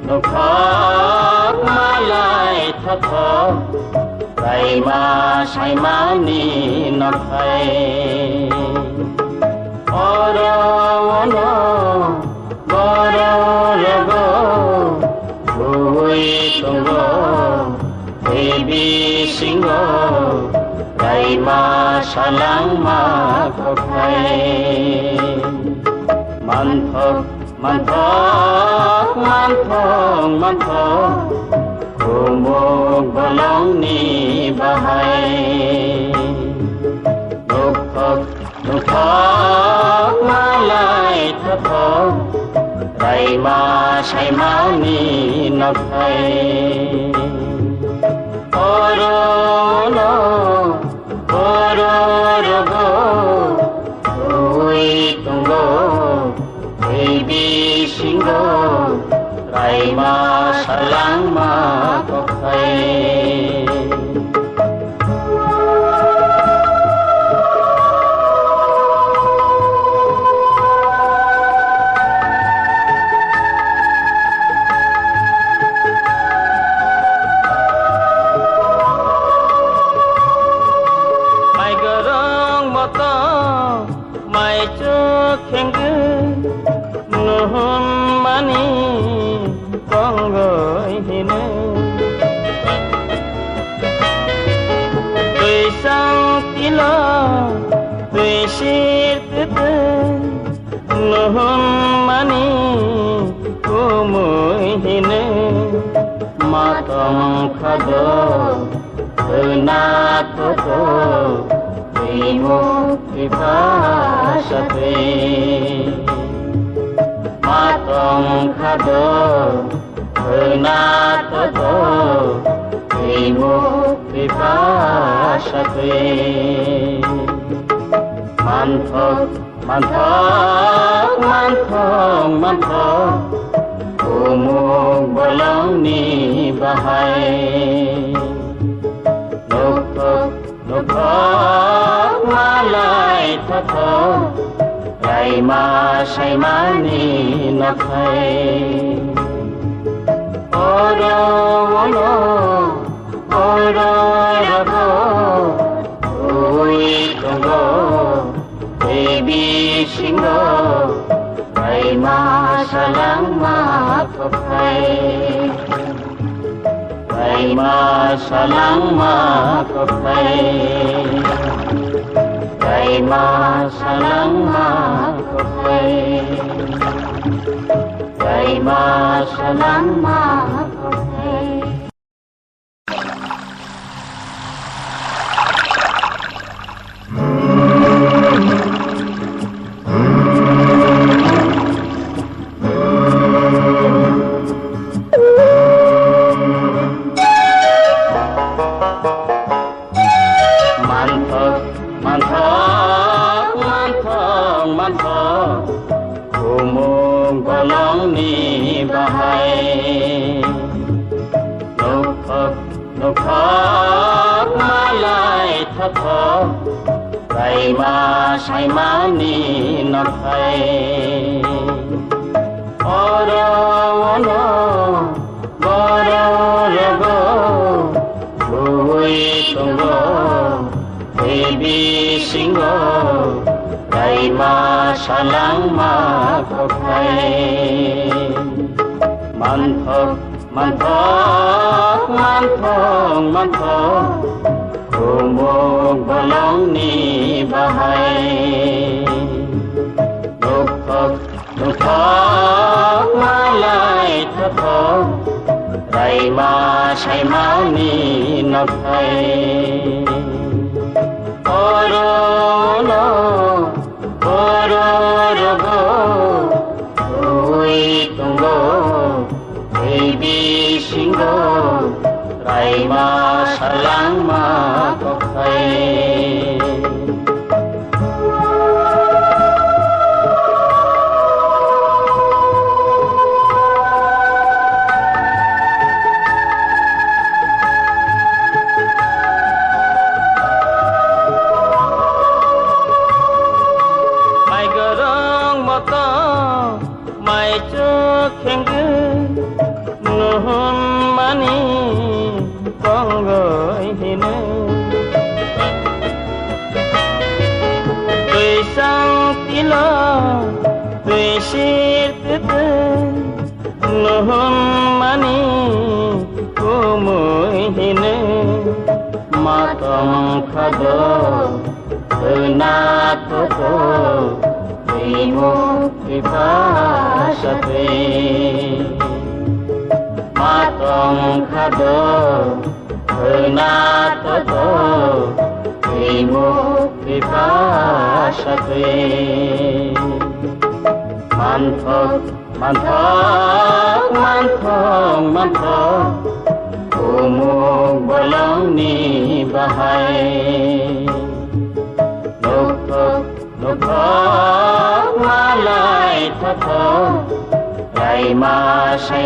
nụ khóc má lại thất thở vậy mà say má ni nó thay oro no goro logo vui tongo baby singo vậy mà salang mà có thay man thok Kumo balong ni bahai Nukok malay tato Ray ma say ma ni nakai Oro no rogo Ui tunggo baby singo rai ma salang ma có khay mai gorong moto mai cho khen nuhun mani con người thì nên tuổi sang tí lo tuổi xịt tết nuhun mani cô mùi thì nên mà tông khá đô từ na tô tô vì mô vì phá sa tê matong khado na to to imu vipasate manthok umu bolong ni bahai nukok malay tato rai ma say ma ni na thay oro rago ui tongo baby singo rai ma salang ma có thay rai ma salang ma có thay rai ma salang ma có thay rai ma salang ma có thay rai ma say ma ni na thay oro no goro logo vui tongo baby singo rai ma salang ma có thay man thok Kumo balong ni bahai nukok malay tato rai ma say ma ni na thay oro rogo ui tongo baby singo rai ma salang ma có thay mai gorong moto mai cho khen নুন মানি কংগৈ হিনে তুই সাংতিল তুই শিরতে নুন মানি কুমুই হিনে মাতং খাদ নাথ বিপাশতে মাতং খাদ নাথ বিপাশতে মন্থক মন্থক মন্থক মন্থক উমুক বলংনি বাহাই নুখক নুখক মালাই থক রাইমা সাইমা